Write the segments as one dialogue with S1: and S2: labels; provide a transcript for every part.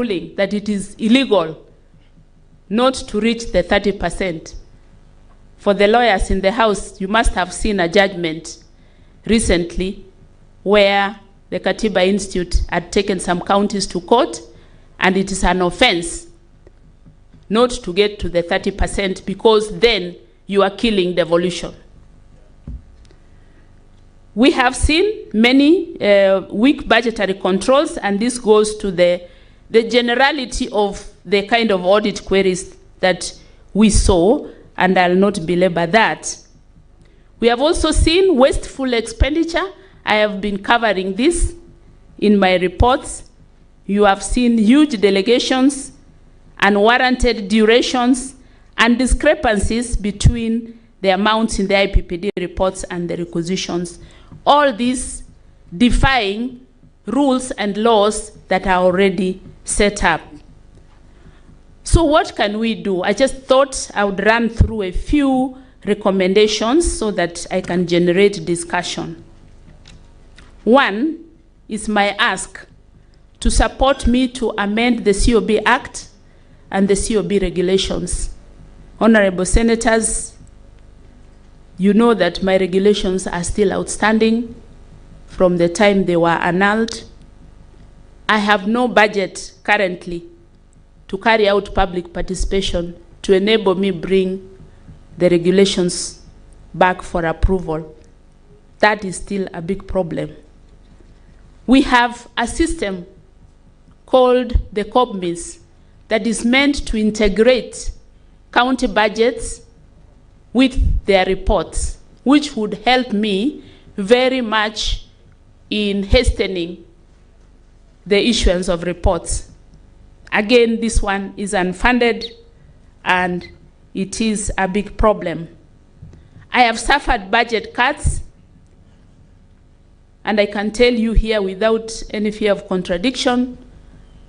S1: ruling that it is illegal not to reach the 30%. For the lawyers in the House, you must have seen a judgment recently where the Katiba Institute had taken some counties to court, and it is an offense not to get to the 30% because then you are killing devolution. We have seen many weak budgetary controls, and this goes to the generality of the kind of audit queries that we saw, and I'll not belabor that. We have also seen wasteful expenditure. I have been covering this in my reports. You have seen huge delegations, unwarranted durations, and discrepancies between the amounts in the IPPD reports and the requisitions. All these defying rules and laws that are already set up. So what can we do? I just thought I would run through a few recommendations so that I can generate discussion. One is my ask to support me to amend the COB Act and the COB regulations. Honorable Senators, you know that my regulations are still outstanding from the time they were annulled. I have no budget currently to carry out public participation to enable me bring the regulations back for approval. That is still a big problem. We have a system called the COBMIS that is meant to integrate county budgets with their reports, which would help me very much in hastening the issuance of reports. Again, this one is unfunded and it is a big problem. I have suffered budget cuts, and I can tell you here without any fear of contradiction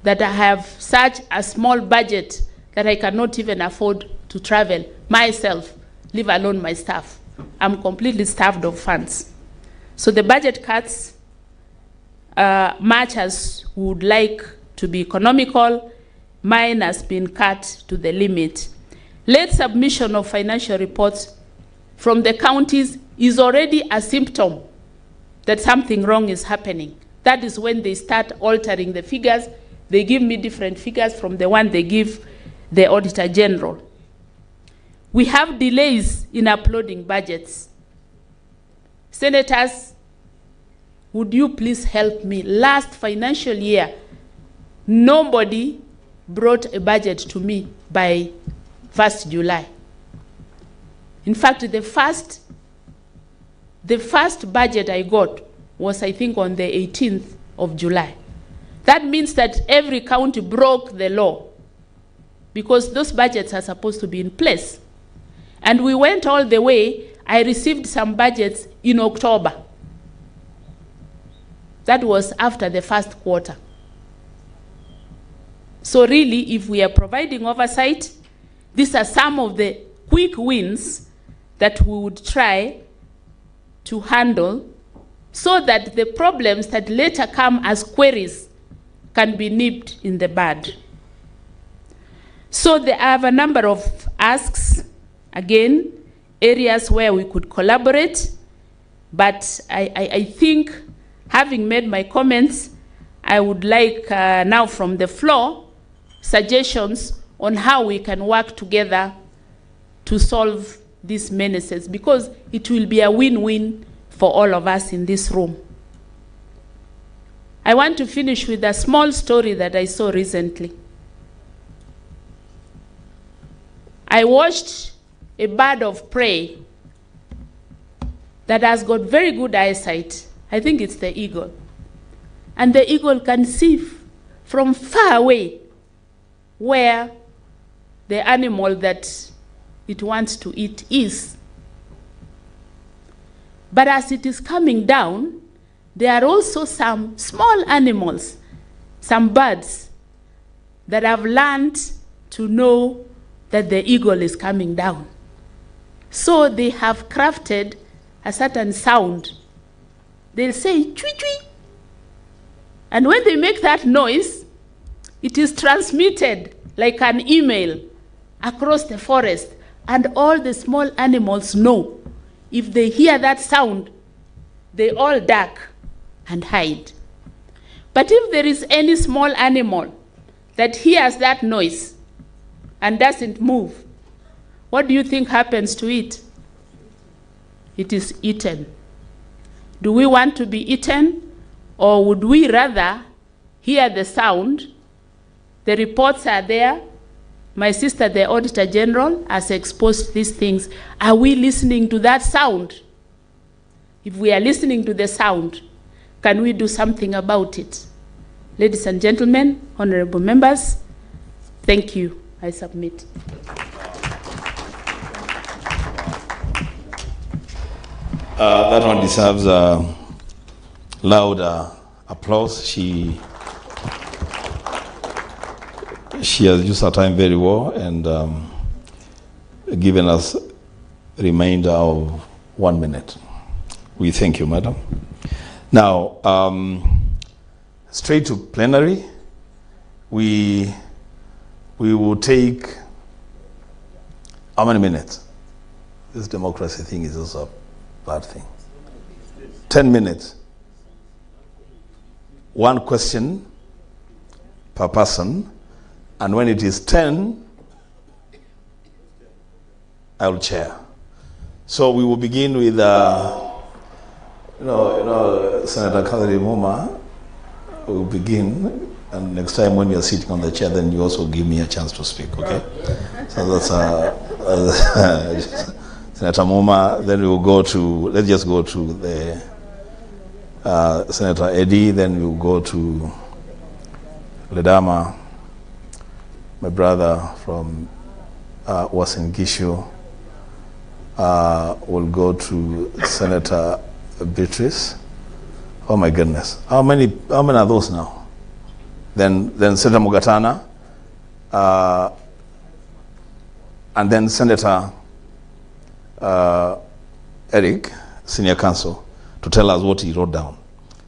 S1: that I have such a small budget that I cannot even afford to travel myself, leave alone my staff. I'm completely starved of funds. So the budget cuts, much as we would like to be economical, mine has been cut to the limit. Late submission of financial reports from the counties is already a symptom that something wrong is happening. That is when they start altering the figures. They give me different figures from the one they give the Auditor General. We have delays in uploading budgets. Senators, would you please help me? Last financial year, nobody brought a budget to me by 1st July. In fact, the first budget I got was, I think, on the 18th of July. That means that every county broke the law because those budgets are supposed to be in place. And we went all the way. I received some budgets in October. That was after the first quarter. So really, if we are providing oversight, these are some of the quick wins that we would try to handle so that the problems that later come as queries can be nipped in the bud. So I have a number of asks, again, areas where we could collaborate, but I think, having made my comments, I would like now from the floor suggestions on how we can work together to solve these menaces, because it will be a win-win for all of us in this room. I want to finish with a small story that I saw recently. I watched a bird of prey that has got very good eyesight. I think it's the eagle. And the eagle can see from far away where the animal that it wants to eat is. But as it is coming down, there are also some small animals, some birds, that have learned to know that the eagle is coming down. So they have crafted a certain sound. They'll say, "Chwee chwee." And when they make that noise, it is transmitted like an email across the forest, and all the small animals know. If they hear that sound, they all duck and hide. But if there is any small animal that hears that noise and doesn't move, what do you think happens to it? It is eaten. Do we want to be eaten, or would we rather hear the sound? The reports are there. My sister, the Auditor General, has exposed these things. Are we listening to that sound? If we are listening to the sound, can we do something about it? Ladies and gentlemen, honorable members, thank you. I submit.
S2: That one deserves a loud applause. She has used her time very well and given us a remainder of 1 minute. We thank you, madam. Now, straight to plenary. We will take how many minutes? This democracy thing is also a bad thing. 10 minutes. One question per person. And when it is 10, I will chair. So we will begin with, Senator Catherine Muma will begin. And next time when you're sitting on the chair, then you also give me a chance to speak, okay? So that's Senator Muma. Then we will go to, let's just go to the Senator Eddie. Then we will go to Ledama, my brother from Uasin Gishu. We'll go to Senator Beatrice. Oh my goodness. How many are those now? Then Senator Mugatana, and then Senator Eric, Senior Counsel, to tell us what he wrote down.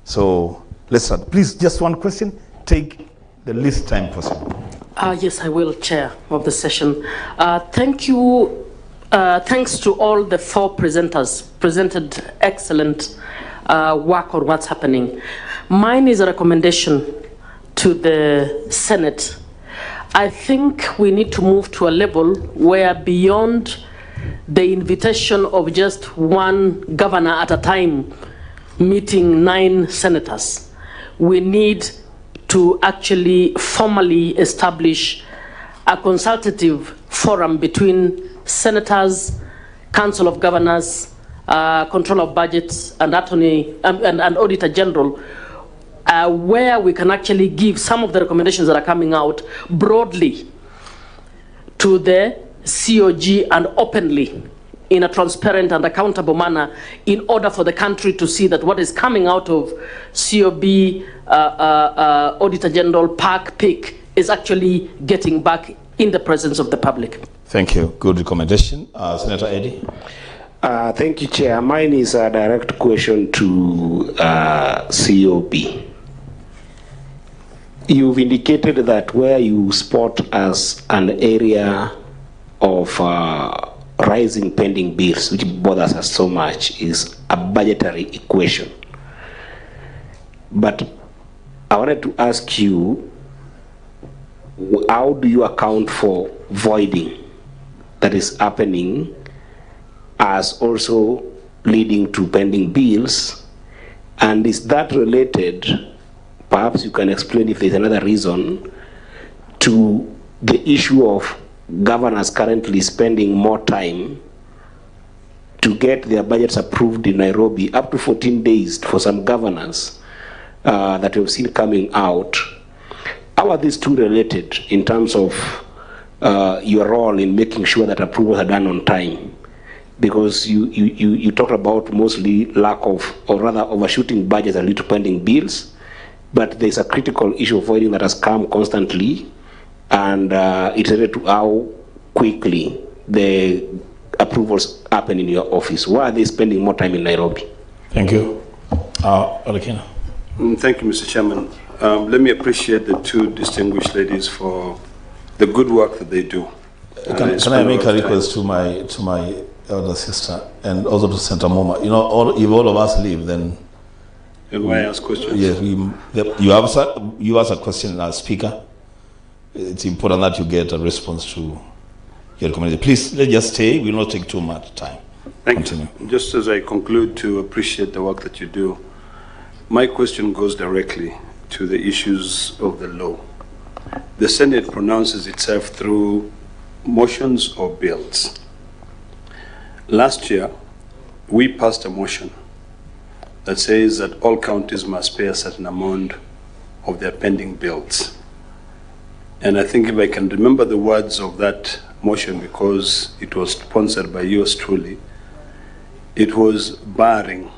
S2: So let's start. Please, just one question. Take the least time possible.
S3: Yes, I will, Chair of the session. Thank you. Thanks to all the 4 presenters, presented excellent work on what's happening. Mine is a recommendation to the Senate. I think we need to move to a level where beyond the invitation of just one governor at a time meeting 9 senators, we need to actually formally establish a consultative forum between senators, Council of Governors, Control of Budgets, and Attorney and Auditor General, where we can actually give some of the recommendations that are coming out broadly to the COG and openly in a transparent and accountable manner, in order for the country to see that what is coming out of COB, Auditor General, PAC, PIC is actually getting back in the presence of the public.
S2: Thank you. Good recommendation. Senator Eddie.
S4: Thank you, Chair. Mine is a direct question to COB. You've indicated that where you spot as an area of rising pending bills, which bothers us so much, is a budgetary equation. But I wanted to ask you, how do you account for voiding that is happening as also leading to pending bills? And is that related, perhaps you can explain if there's another reason, to the issue of governors currently spending more time to get their budgets approved in Nairobi, up to 14 days for some governors that we've seen coming out? How are these two related in terms of your role in making sure that approvals are done on time? Because you talked about mostly lack of, or rather overshooting budgets that lead to pending bills, but there's a critical issue of voiding that has come constantly, and it's related to how quickly the approvals happen in your office. Why are they spending more time in Nairobi?
S2: Thank you. Olekina.
S5: Thank you, Mr. Chairman. Let me appreciate the two distinguished ladies for the good work that they do.
S2: Can I make a request to my elder sister and also to Senator Moma? You know, if all of us leave, then.
S5: And why ask questions?
S2: Yes, you ask a question as speaker. It's important that you get a response to your community. Please, let's just stay. We will not take too much time.
S5: Thank you. Just as I conclude to appreciate the work that you do, my question goes directly to the issues of the law. The Senate pronounces itself through motions or bills. Last year, we passed a motion that says that all counties must pay a certain amount of their pending bills. And I think if I can remember the words of that motion, because it was sponsored by yours truly, it was barring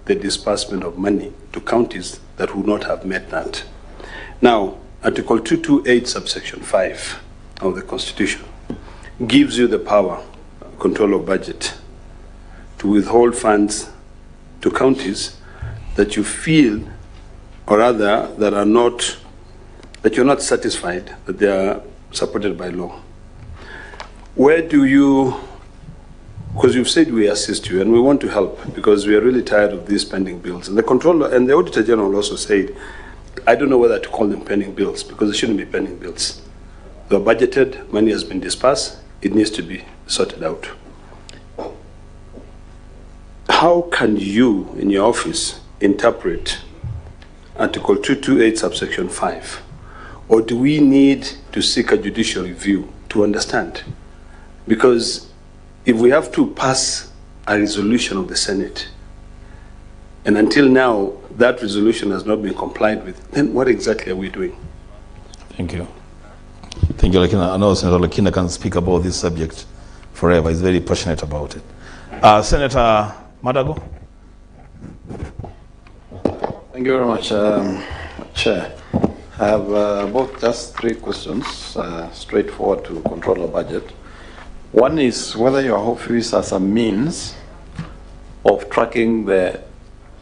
S5: the disbursement of money to counties that would not have met that. Now, Article 228, subsection 5 of the Constitution gives you the power, control of budget, to withhold funds to counties that you feel, or rather, that you're not satisfied that they are supported by law. Where do you, because you've said we assist you and we want to help because we are really tired of these pending bills. And the Comptroller and the Auditor General also said, I don't know whether to call them pending bills because they shouldn't be pending bills. They're budgeted, money has been dispersed, it needs to be sorted out. How can you, in your office, interpret Article 228, subsection 5? Or do we need to seek a judicial review to understand? Because if we have to pass a resolution of the Senate, and until now that resolution has not been complied with, then what exactly are we doing?
S2: Thank you. Thank you, Lakina. I know Senator Lakina can speak about this subject forever. He's very passionate about it. Senator Madago.
S6: Thank you very much, Chair. I have just three questions, straightforward to control the budget. One is whether your office has a means of tracking the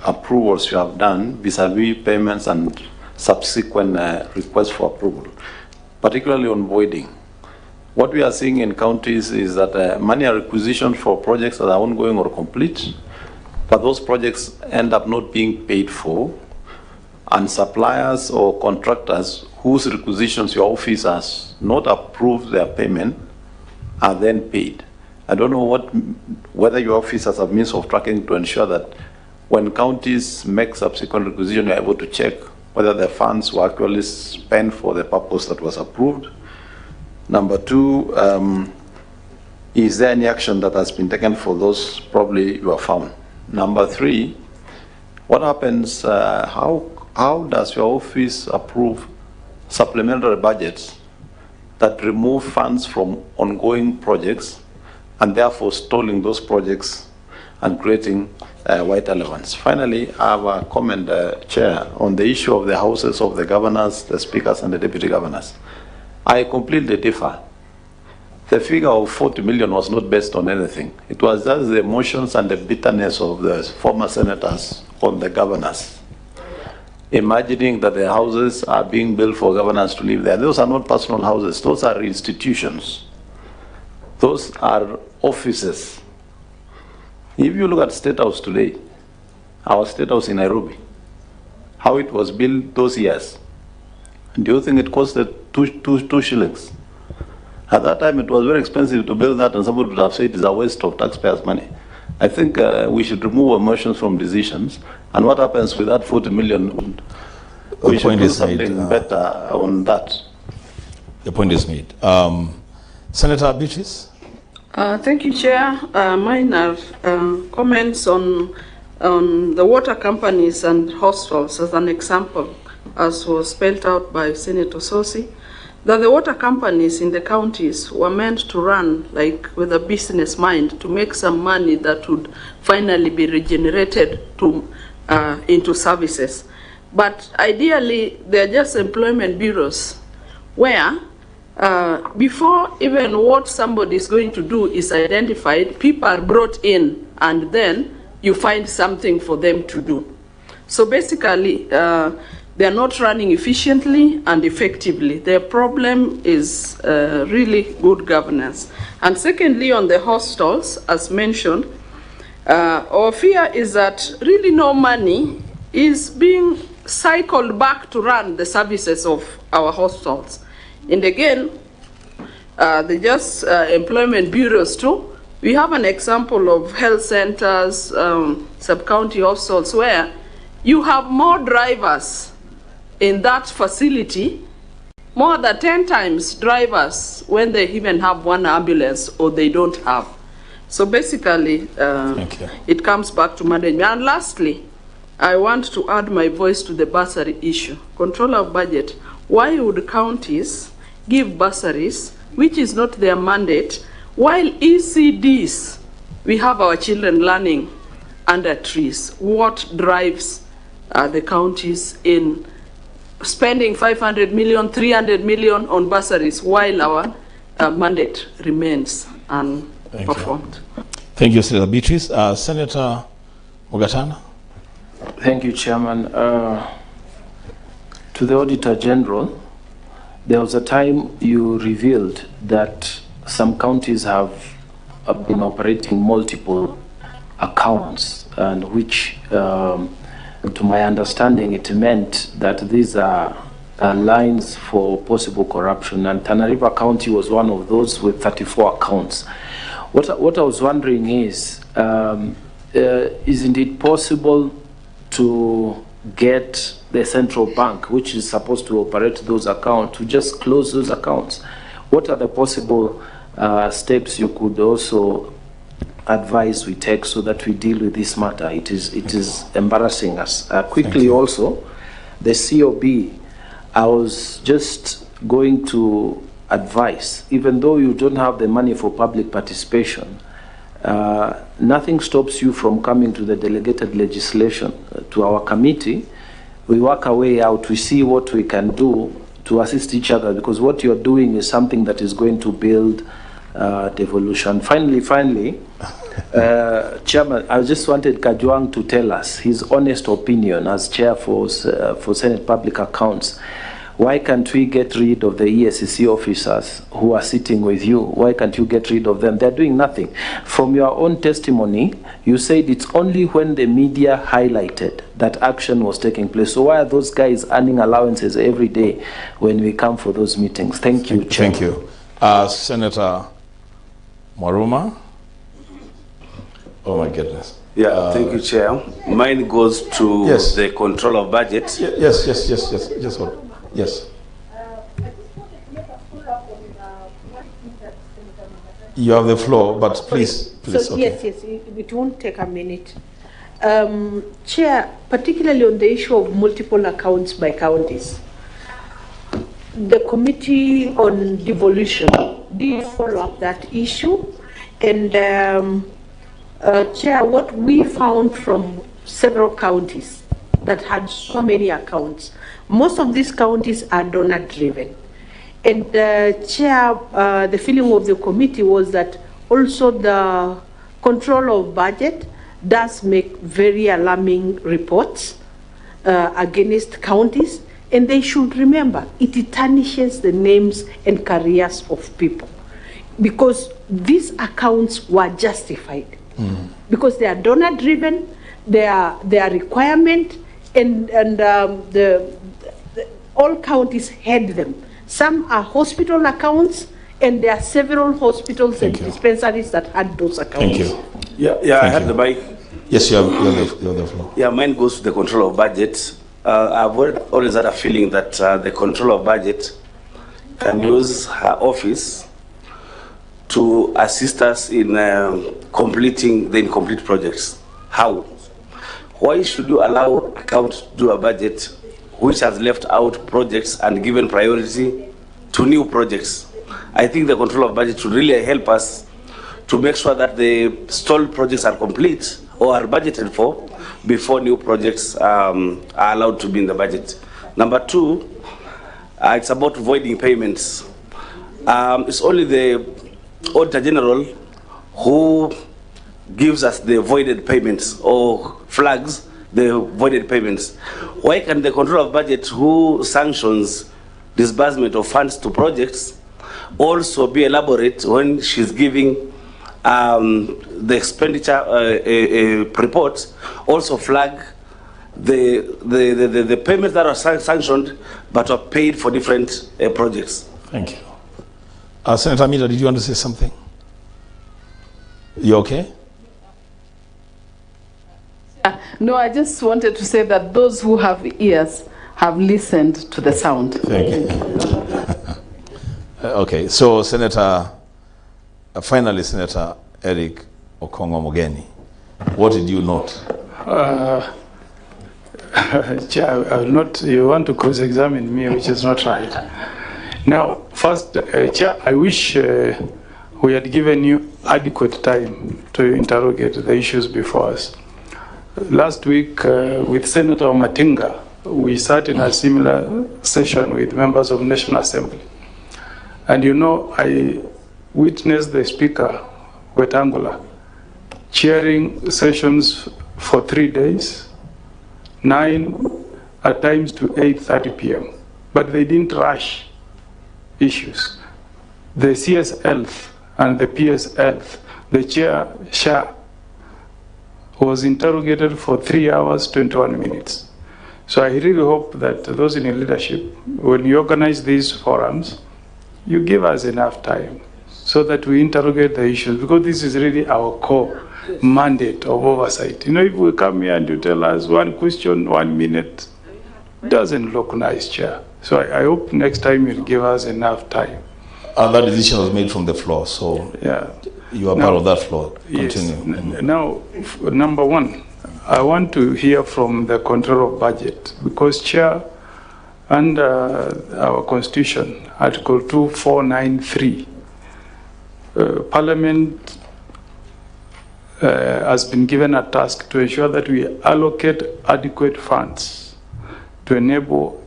S6: approvals you have done vis-a-vis payments and subsequent requests for approval, particularly on voiding. What we are seeing in counties is that money are requisitioned for projects that are ongoing or complete, but those projects end up not being paid for, and suppliers or contractors whose requisitions your office has not approved their payment are then paid. I don't know whether your office has a means of tracking to ensure that when counties make subsequent requisition, you're able to check whether the funds were actually spent for the purpose that was approved. Number two, is there any action that has been taken for those probably you have found? Number three, what happens, how does your office approve supplementary budgets that remove funds from ongoing projects and therefore stalling those projects and creating white elephants? Finally, I have a comment, Chair, on the issue of the houses of the governors, the speakers, and the deputy governors. I completely differ. The figure of 40 million was not based on anything. It was just the emotions and the bitterness of the former senators on the governors, imagining that the houses are being built for governors to live there. Those are not personal houses. Those are institutions. Those are offices. If you look at State House today, our State House in Nairobi, how it was built those years, do you think it costed two shillings? At that time, it was very expensive to build that, and somebody would have said it's a waste of taxpayers' money. I think we should remove emotions from decisions, and what happens with that 40 million, we should do something better on that.
S2: The point is made. Senator Beatrice?
S7: Thank you, Chair. Mine are comments on the water companies and hostels as an example, as was spelled out by Senator Sosi, that the water companies in the counties were meant to run like with a business mind to make some money that would finally be regenerated into services. But ideally, they're just employment bureaus where before even what somebody is going to do is identified, people are brought in and then you find something for them to do. So basically, They're not running efficiently and effectively. Their problem is really good governance. And secondly, on the hostels, as mentioned, our fear is that really no money is being cycled back to run the services of our hostels. And again, the just employment bureaus too, we have an example of health centers, sub-county hostels where you have more drivers in that facility, more than 10 times drivers when they even have one ambulance or they don't have. So basically, it comes back to management. And lastly, I want to add my voice to the bursary issue. Controller of budget, why would counties give bursaries, which is not their mandate, while ECDs, we have our children learning under trees? What drives the counties in spending 500 million, 300 million on bursaries while our mandate remains unperformed?
S2: Thank you, Senator Beatrice. Senator Mugatana.
S8: Thank you, Chairman. To the Auditor General, there was a time you revealed that some counties have been operating multiple accounts, and which, to my understanding, it meant that these are lines for possible corruption, and Tana River County was one of those with 34 accounts. What I was wondering is it possible to get the central bank, which is supposed to operate those accounts, to just close those accounts? What are the possible steps you could also advise we take so that we deal with this matter? It is embarrassing us. Quickly also, the COB, I was just going to advise, even though you don't have the money for public participation, nothing stops you from coming to the delegated legislation to our committee. We work our way out, we see what we can do to assist each other, because what you're doing is something that is going to build devolution. Finally, Chairman, I just wanted Kajwang to tell us his honest opinion as chair for Senate Public Accounts. Why can't we get rid of the ESCC officers who are sitting with you? Why can't you get rid of them? They're doing nothing. From your own testimony, you said it's only when the media highlighted that action was taking place. So why are those guys earning allowances every day when we come for those meetings? Thank you, Chair.
S2: Thank you. Senator Maruma. Oh my goodness.
S5: Yeah, thank you, Chair. Mine goes to the control of budget.
S2: Yes. Just hold. Yes. You have the floor, but please.
S9: So, okay. Yes, it won't take a minute. Chair, particularly on the issue of multiple accounts by counties, the Committee on Devolution did follow up that issue, and Chair, what we found from several counties that had so many accounts, most of these counties are donor-driven. And Chair, the feeling of the committee was that also the control of budget does make very alarming reports against counties, and they should remember it tarnishes the names and careers of people, because these accounts were justified because they are donor-driven, they are requirement, and all counties had them. Some are hospital accounts, and there are several hospitals and dispensaries that had those accounts.
S2: Thank you.
S5: Yeah, I had the mic.
S2: Yes, you have the floor.
S5: Yeah, mine goes to the control of budget. I've always had a feeling that the control of budget can use her office to assist us in completing the incomplete projects. How? Why should you allow account to do a budget which has left out projects and given priority to new projects? I think the control of budget should really help us to make sure that the stalled projects are complete or are budgeted for before new projects are allowed to be in the budget. Number two, it's about voiding payments. It's only the Auditor General who gives us the voided payments or flags the voided payments.
S4: why can the controller of budget, who sanctions disbursement of funds to projects, also be elaborate when she's giving the expenditure report, also flag the payments that are sanctioned but are paid for different projects?
S2: Thank you. Senator Miller, did you want to say something? You okay?
S7: No, I just wanted to say that those who have ears have listened to the sound.
S2: Thank you. Okay, so Senator, finally, Senator Eric Okongo Mogeni, what did you note?
S10: Chair, I will not, you want to cross-examine me, which is not right. Now, first, Chair, I wish we had given you adequate time to interrogate the issues before us. Last week, with Senator Matinga, we sat in a similar session with members of National Assembly. And you know, I witnessed the Speaker, Wetangula, chairing sessions for 3 days, 9 at times to 8:30 p.m. But they didn't rush issues. The CS Health and the PS Health, the chair, Shah, was interrogated for 3 hours, 21 minutes. So I really hope that those in leadership, when you organize these forums, you give us enough time so that we interrogate the issues, because this is really our core mandate of oversight. You know, if we come here and you tell us one question, 1 minute, it doesn't look nice, Chair. So I hope next time you'll give us enough time.
S2: And that decision was made from the floor, so yeah, you are part of that floor. Continue.
S10: Yes. Now, number one, I want to hear from the controller of budget, because Chair, under our Constitution, Article 2493, Parliament has been given a task to ensure that we allocate adequate funds to enable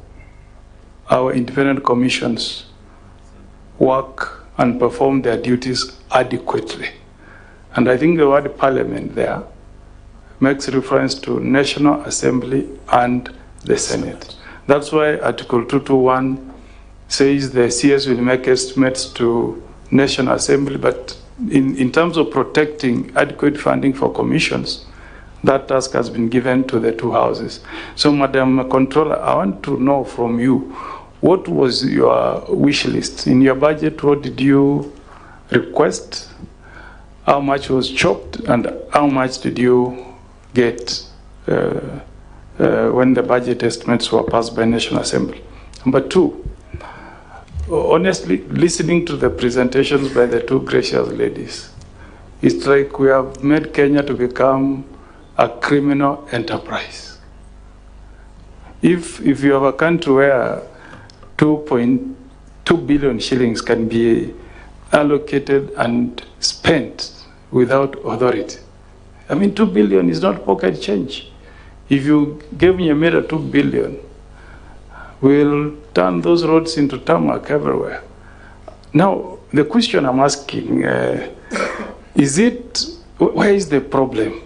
S10: our independent commissions work and perform their duties adequately. And I think the word Parliament there makes reference to National Assembly and the Senate. That's why Article 221 says the CS will make estimates to National Assembly, but in terms of protecting adequate funding for commissions, that task has been given to the two houses. So, Madam Controller, I want to know from you, what was your wish list? In your budget, what did you request? How much was chopped, and how much did you get when the budget estimates were passed by National Assembly? Number two, honestly, listening to the presentations by the two gracious ladies, it's like we have made Kenya to become a criminal enterprise. If you have a country where 2.2 billion shillings can be allocated and spent without authority, I mean, 2 billion is not pocket change. If you give me a mirror 2 billion, we'll turn those roads into tarmac everywhere. Now, the question I'm asking, where is the problem?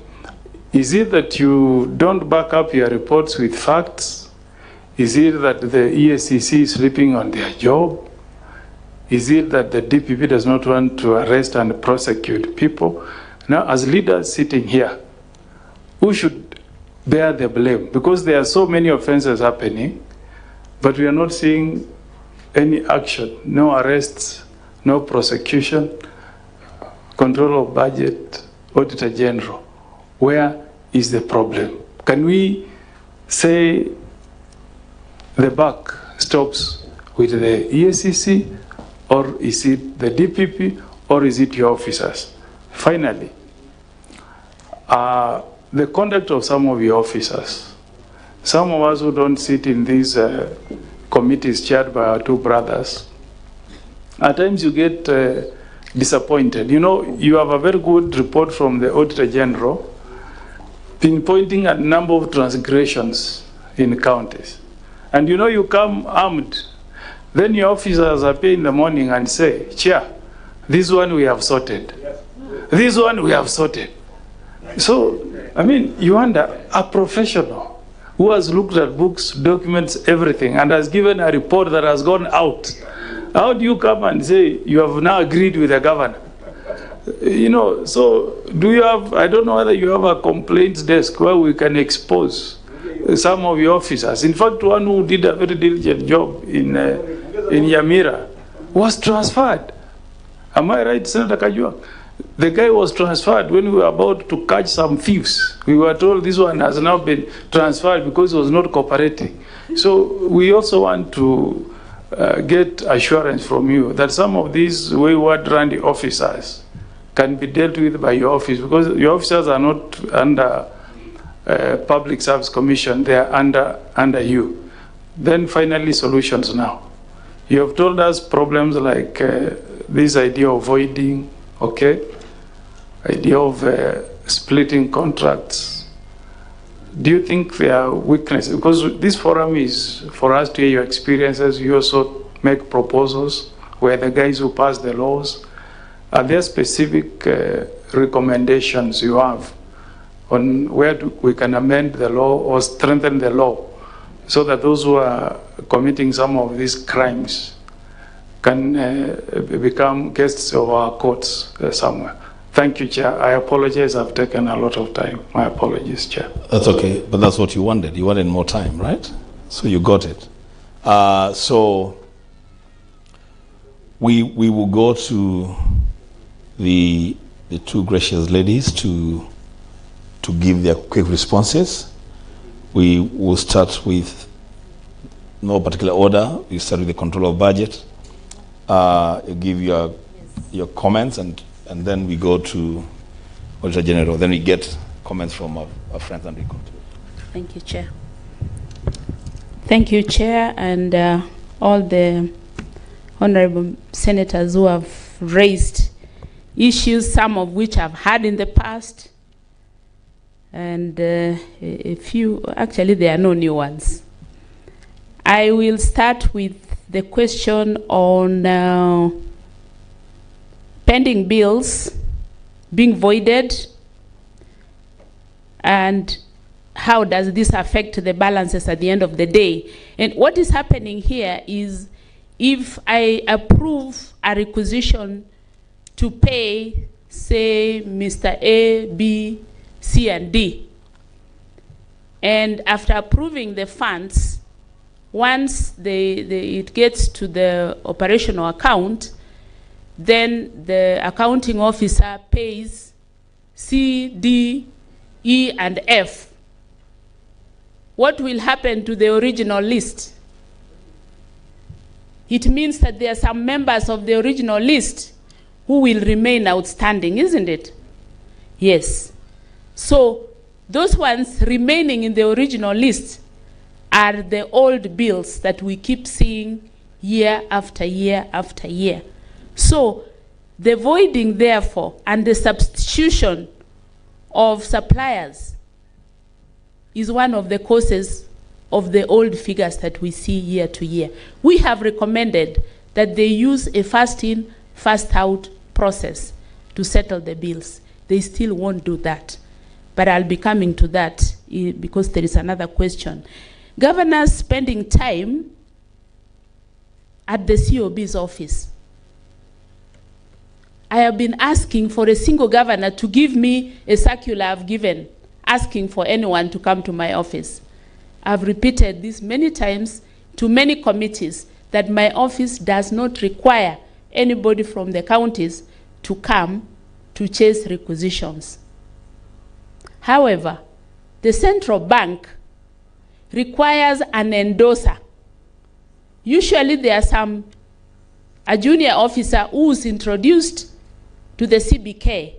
S10: Is it that you don't back up your reports with facts? Is it that the EACC is sleeping on their job? Is it that the DPP does not want to arrest and prosecute people? Now, as leaders sitting here, who should bear the blame? Because there are so many offenses happening, but we are not seeing any action, no arrests, no prosecution, control of budget, Auditor General. Where is the problem? Can we say the buck stops with the EACC, or is it the DPP, or is it your officers? Finally, the conduct of some of your officers. Some of us who don't sit in these committees chaired by our two brothers, at times you get disappointed. You know, you have a very good report from the Auditor General pinpointing a number of transgressions in counties. And you know, you come armed. Then your officers appear in the morning and say, Chair, this one we have sorted. This one we have sorted. So, I mean, you wonder, a professional who has looked at books, documents, everything, and has given a report that has gone out. How do you come and say you have now agreed with the governor? You know, so do you have, I don't know whether you have a complaints desk where we can expose some of your officers. In fact, one who did a very diligent job in Yamira was transferred. Am I right, Senator Kajua? The guy was transferred when we were about to catch some thieves. We were told this one has now been transferred because he was not cooperating. So we also want to get assurance from you that some of these wayward randy officers can be dealt with by your office, because your officers are not under Public Service Commission, they are under you. Then finally, solutions now. You have told us problems like this idea of voiding, okay? Idea of splitting contracts. Do you think there are weaknesses? Because this forum is for us to hear your experiences. You also make proposals where the guys who pass the laws. Are there specific recommendations you have on where we can amend the law or strengthen the law so that those who are committing some of these crimes can become guests of our courts somewhere? Thank you, Chair. I apologize. I've taken a lot of time. My apologies, Chair.
S2: That's okay, but that's what you wanted. You wanted more time, right? So you got it. So we will go to the two gracious ladies to give their quick responses. We will start with no particular order. We start with the control of budget. You give your comments, and then we go to Auditor General. Then we get comments from our friends and we go to it.
S1: Thank you, Chair. Thank you, Chair, and all the honorable senators who have raised issues, some of which I've had in the past, and a few, actually there are no new ones. I will start with the question on pending bills being voided, and how does this affect the balances at the end of the day. And what is happening here is, if I approve a requisition to pay, say, Mr. A, B, C, and D, and after approving the funds, once it gets to the operational account, then the accounting officer pays C, D, E, and F. What will happen to the original list? It means that there are some members of the original list who will remain outstanding, isn't it? Yes. So those ones remaining in the original list are the old bills that we keep seeing year after year after year. So the voiding, therefore, and the substitution of suppliers is one of the causes of the old figures that we see year to year. We have recommended that they use a first in, first out process to settle the bills. They still won't do that. But I'll be coming to that because there is another question. Governors spending time at the COB's office. I have been asking for a single governor to give me a circular I've given, asking for anyone to come to my office. I've repeated this many times to many committees that my office does not require anybody from the counties to come to chase requisitions. However, the central bank requires an endorser. Usually there are a junior officer who's introduced to the CBK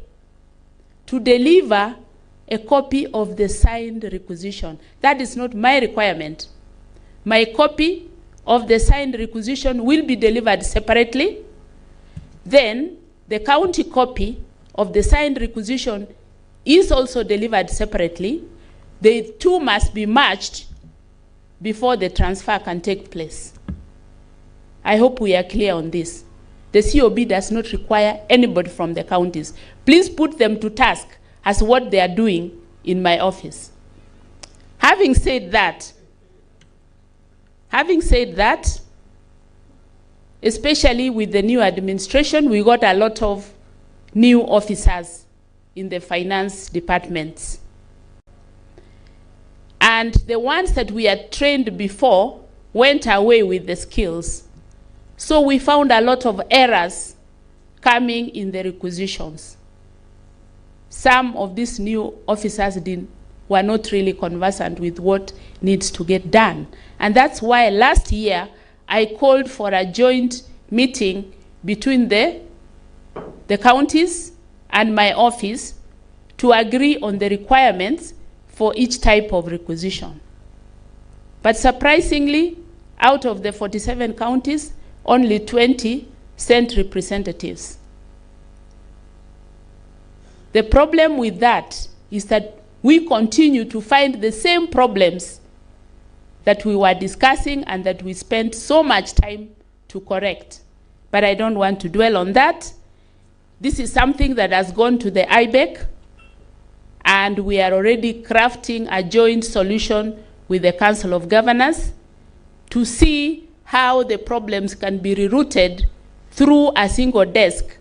S1: to deliver a copy of the signed requisition. That is not my requirement. My copy of the signed requisition will be delivered separately. Then the county copy of the signed requisition is also delivered separately. The two must be matched before the transfer can take place. I hope we are clear on this. The COB does not require anybody from the counties. Please put them to task as what they are doing in my office. Having said that, especially with the new administration, we got a lot of new officers in the finance departments. And the ones that we had trained before went away with the skills. So we found a lot of errors coming in the requisitions. Some of these new officers were not really conversant with what needs to get done. And that's why last year I called for a joint meeting between the counties and my office to agree on the requirements for each type of requisition. But surprisingly, out of the 47 counties, only 20 sent representatives. The problem with that is that we continue to find the same problems that we were discussing and that we spent so much time to correct. But I don't want to dwell on that. This is something that has gone to the IBEC, and we are already crafting a joint solution with the Council of Governors to see how the problems can be rerouted through a single desk,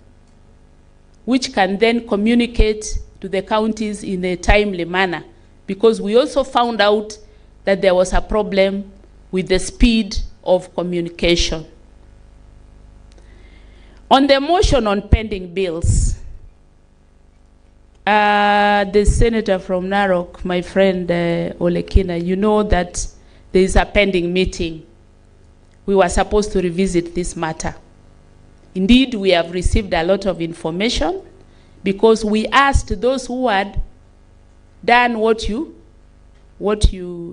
S1: which can then communicate to the counties in a timely manner. Because we also found out that there was a problem with the speed of communication. On the motion on pending bills, the senator from Narok, my friend Olekina, you know that there is a pending meeting. We were supposed to revisit this matter. Indeed, we have received a lot of information because we asked those who had done what you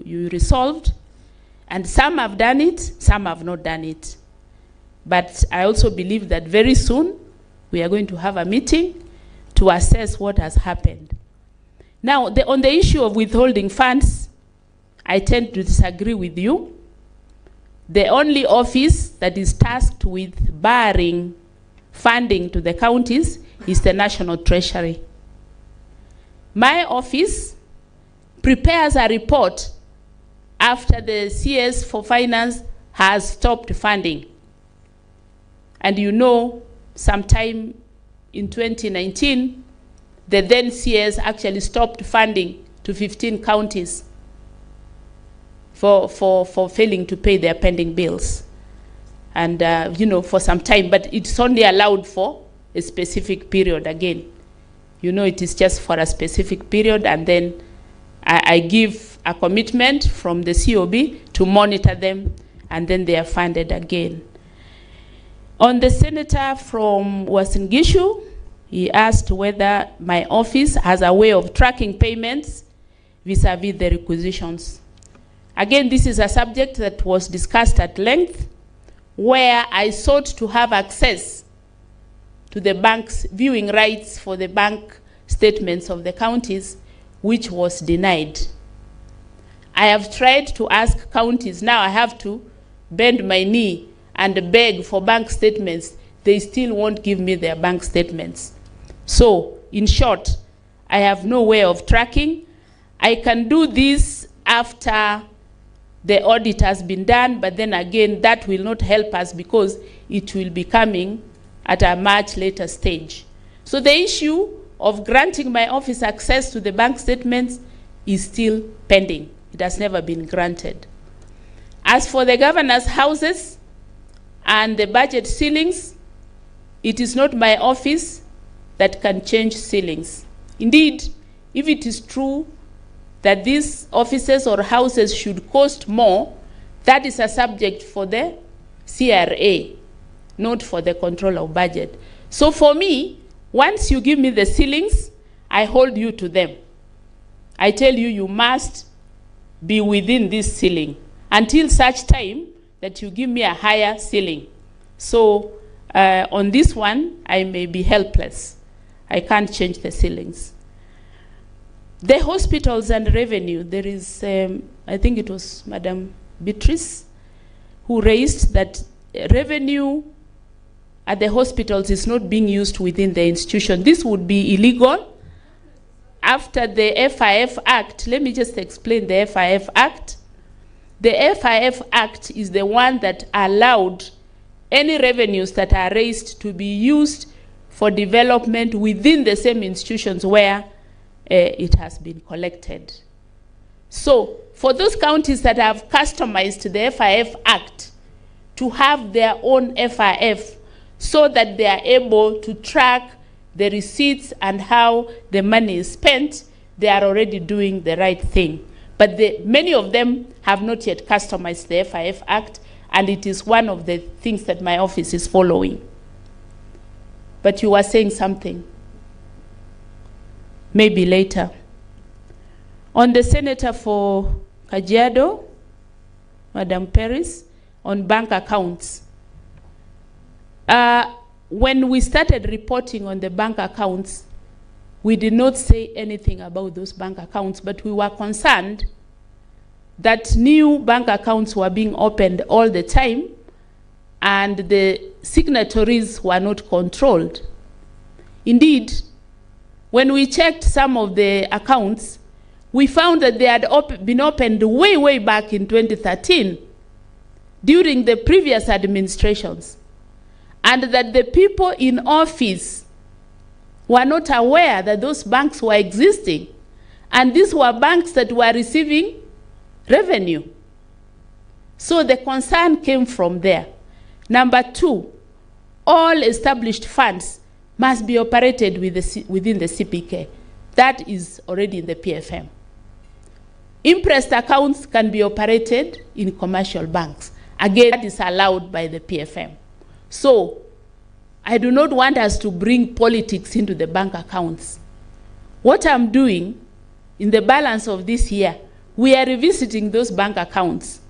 S1: resolved, and some have done it, some have not done it. But I also believe that very soon we are going to have a meeting to assess what has happened. Now, on the issue of withholding funds, I tend to disagree with you. The only office that is tasked with barring funding to the counties is the National Treasury. My office prepares a report after the CS for Finance has stopped funding. And you know, sometime in 2019, the then CS actually stopped funding to 15 counties for failing to pay their pending bills. And, you know, for some time, but it's only allowed for a specific period again. You know, it is just for a specific period, and then I give a commitment from the COB to monitor them, and then they are funded again. On the senator from Uasin Gishu, he asked whether my office has a way of tracking payments vis-a-vis the requisitions. Again, this is a subject that was discussed at length, where I sought to have access to the bank's viewing rights for the bank statements of the counties, which was denied. I have tried to ask counties. Now I have to bend my knee and beg for bank statements. They still won't give me their bank statements. So, in short, I have no way of tracking. I can do this after the audit has been done, but then again, that will not help us because it will be coming at a much later stage. So the issue of granting my office access to the bank statements is still pending. It has never been granted. As for the governor's houses and the budget ceilings, it is not my office that can change ceilings. Indeed, if it is true that these offices or houses should cost more, that is a subject for the CRA, not for the control of budget. So for me, once you give me the ceilings, I hold you to them. I tell you, you must be within this ceiling until such time that you give me a higher ceiling. So on this one, I may be helpless. I can't change the ceilings. The hospitals and revenue, there is, I think it was Madam Beatrice who raised that revenue at the hospitals is not being used within the institution. This would be illegal after the FIF Act, let me just explain the FIF Act. The FIF Act is the one that allowed any revenues that are raised to be used for development within the same institutions where it has been collected. So, for those counties that have customized the FIF Act to have their own FIF so that they are able to track the receipts and how the money is spent, they are already doing the right thing. But many of them have not yet customized the FIF Act, and it is one of the things that my office is following. But you were saying something. Maybe later. On the Senator for Kajiado, Madam Paris, on bank accounts. When we started reporting on the bank accounts, we did not say anything about those bank accounts, but we were concerned that new bank accounts were being opened all the time and the signatories were not controlled. Indeed, when we checked some of the accounts, we found that they had been opened way, way back in 2013 during the previous administrations, and that the people in office were not aware that those banks were existing. And these were banks that were receiving revenue. So the concern came from there. Number two, all established funds must be operated within the CPK. That is already in the PFM. Imprest accounts can be operated in commercial banks. Again, that is allowed by the PFM. So, I do not want us to bring politics into the bank accounts. What I'm doing in the balance of this year, we are revisiting those bank accounts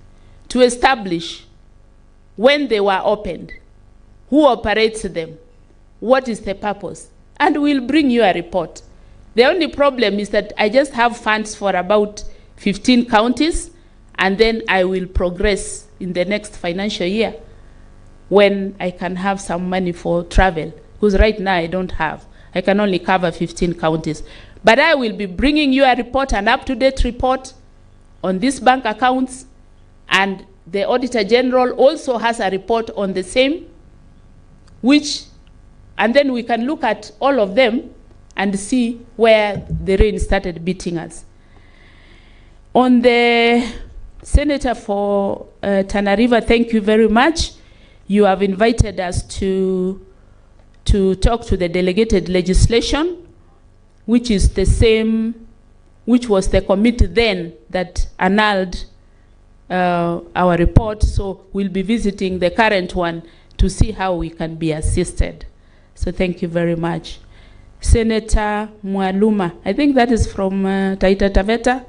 S1: to establish when they were opened, who operates them, what is the purpose, and we'll bring you a report. The only problem is that I just have funds for about 15 counties, and then I will progress in the next financial year when I can have some money for travel, because right now I don't have. I can only cover 15 counties. But I will be bringing you a report, an up-to-date report on these bank accounts, and the Auditor General also has a report on the same, and then we can look at all of them and see where the rain started beating us. On the Senator for Tana River, thank you very much. You have invited us to talk to the delegated legislation, which is the same, which was the committee then that annulled our report. So we'll be visiting the current one to see how we can be assisted. So thank you very much. Senator Mwaluma, I think that is from Taita Taveta.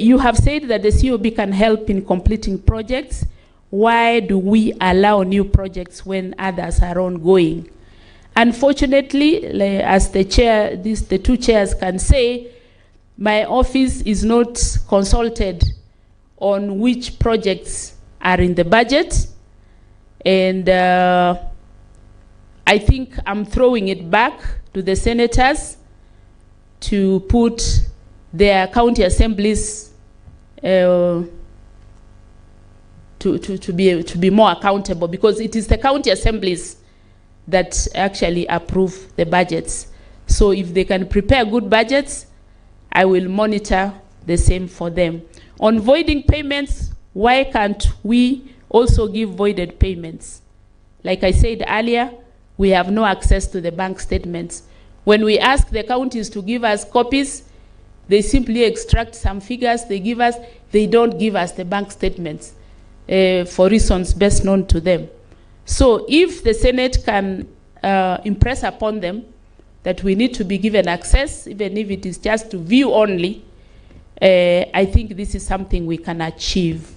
S1: You have said that the COB can help in completing projects. Why do we allow new projects when others are ongoing? Unfortunately, as the chair, the two chairs can say, my office is not consulted on which projects are in the budget, and I think I'm throwing it back to the senators to put their county assemblies to be more accountable, because it is the county assemblies that actually approve the budgets. So if they can prepare good budgets, I will monitor the same for them. On voiding payments, why can't we also give voided payments? Like I said earlier, we have no access to the bank statements. When we ask the counties to give us copies, they simply extract some figures, they give us, they don't give us the bank statements for reasons best known to them. So if the Senate can impress upon them that we need to be given access, even if it is just to view only, I think this is something we can achieve.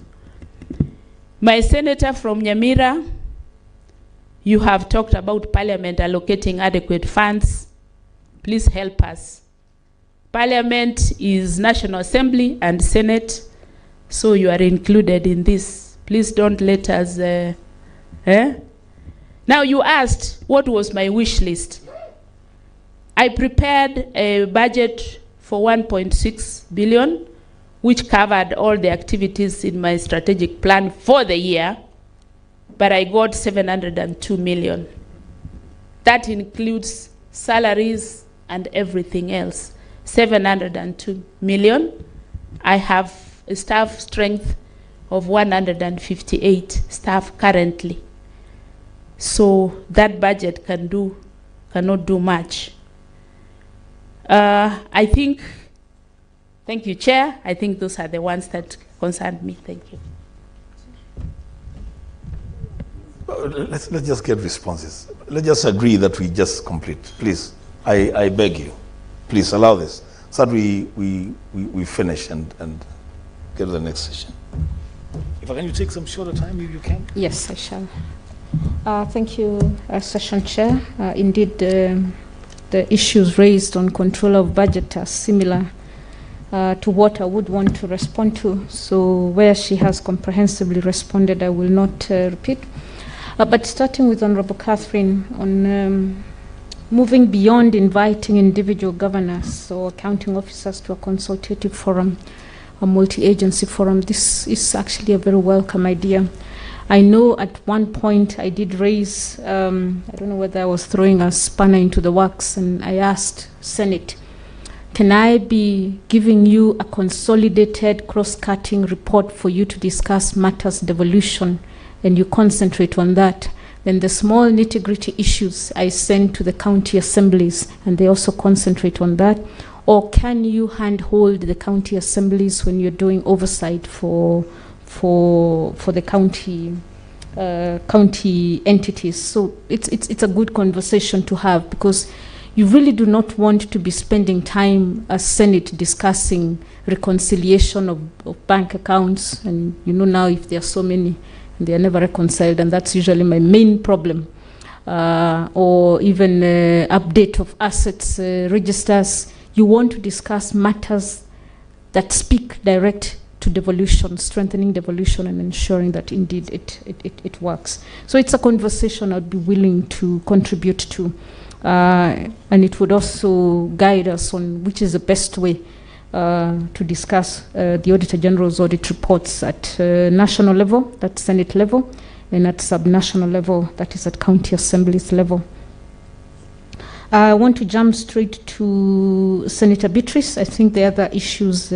S1: My senator from Nyamira, you have talked about Parliament allocating adequate funds. Please help us. Parliament is National Assembly and Senate, so you are included in this. Please don't let us... Now you asked, what was my wish list? I prepared a budget for 1.6 billion, which covered all the activities in my strategic plan for the year, but I got 702 million. That includes salaries and everything else. 702 million. I have a staff strength of 158 staff currently. So that budget cannot do much. I think, thank you, Chair. I think those are the ones that concerned me. Thank you.
S2: Let's just get responses. Let's just agree that we just complete. Please, I beg you. Please allow this so that we finish and get to the next session. If I can, you take some shorter time if you can.
S11: Yes, I shall. Thank you, Session Chair. Indeed, the issues raised on control of budget are similar to what I would want to respond to. So where she has comprehensively responded, I will not repeat. But starting with Honorable Catherine on moving beyond inviting individual governors or accounting officers to a consultative forum, a multi-agency forum, this is actually a very welcome idea. I know at one point I did raise, I don't know whether I was throwing a spanner into the works, and I asked Senate, can I be giving you a consolidated cross-cutting report for you to discuss matters devolution, and you concentrate on that? Then the small nitty-gritty issues I send to the county assemblies, and they also concentrate on that. Or can you handhold the county assemblies when you're doing oversight for the county entities? So it's a good conversation to have, because you really do not want to be spending time as Senate discussing reconciliation of bank accounts, and you know now if there are so many, they are never reconciled, and that's usually my main problem. Or even update of assets registers. You want to discuss matters that speak direct to devolution, strengthening devolution and ensuring that indeed it works. So it's a conversation I'd be willing to contribute to. And it would also guide us on which is the best way to discuss the Auditor General's audit reports at national level, that's Senate level, and at subnational level, that is at county assemblies level. I want to jump straight to Senator Beatrice. I think the other issues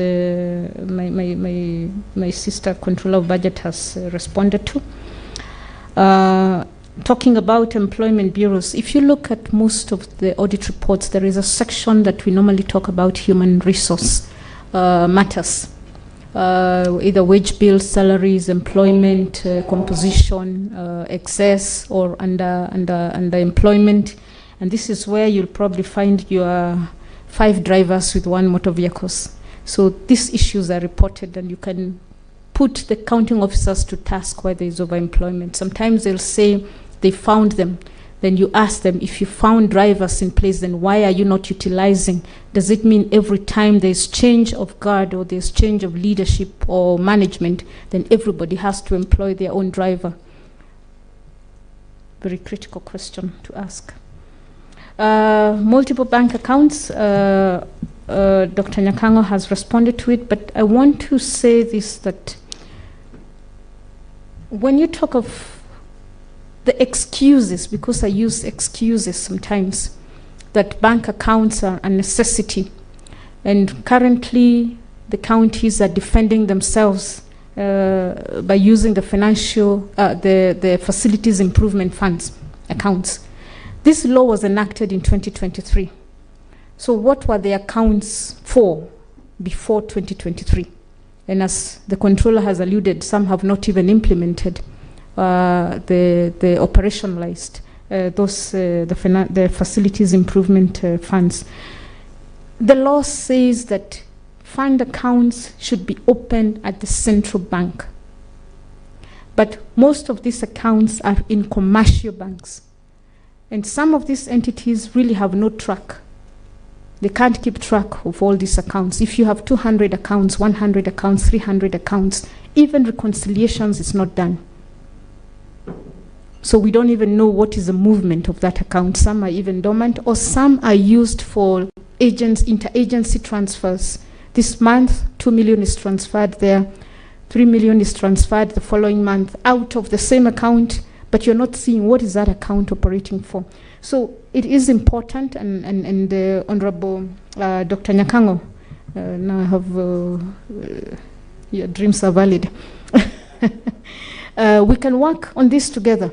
S11: my sister Controller of Budget has responded to. Talking about employment bureaus, if you look at most of the audit reports, there is a section that we normally talk about human resource matters, either wage bills, salaries, employment, composition, excess or underemployment. And this is where you'll probably find your 5 drivers with 1 motor vehicles. So these issues are reported, and you can put the counting officers to task where there is overemployment. Sometimes they'll say they found them. Then you ask them, if you found drivers in place, then why are you not utilizing? Does it mean every time there's change of guard or there's change of leadership or management, then everybody has to employ their own driver? Very critical question to ask. Multiple bank accounts, Dr. Nyakango has responded to it, but I want to say this, that when you talk of the excuses, because I use excuses sometimes, that bank accounts are a necessity, and currently the counties are defending themselves by using the the facilities improvement funds accounts. This law was enacted in 2023. So what were the accounts for before 2023? And as the controller has alluded, some have not even implemented the operationalized the facilities improvement funds. The law says that fund accounts should be opened at the central bank. But most of these accounts are in commercial banks. And some of these entities really have no track. They can't keep track of all these accounts. If you have 200 accounts, 100 accounts, 300 accounts, even reconciliations is not done. So we don't even know what is the movement of that account. Some are even dormant, or some are used for interagency transfers. This month, 2 million is transferred there, 3 million is transferred the following month out of the same account, but you're not seeing what is that account operating for. So it is important, and the Honorable Dr. Nyakango, now I have, your dreams are valid. We can work on this together.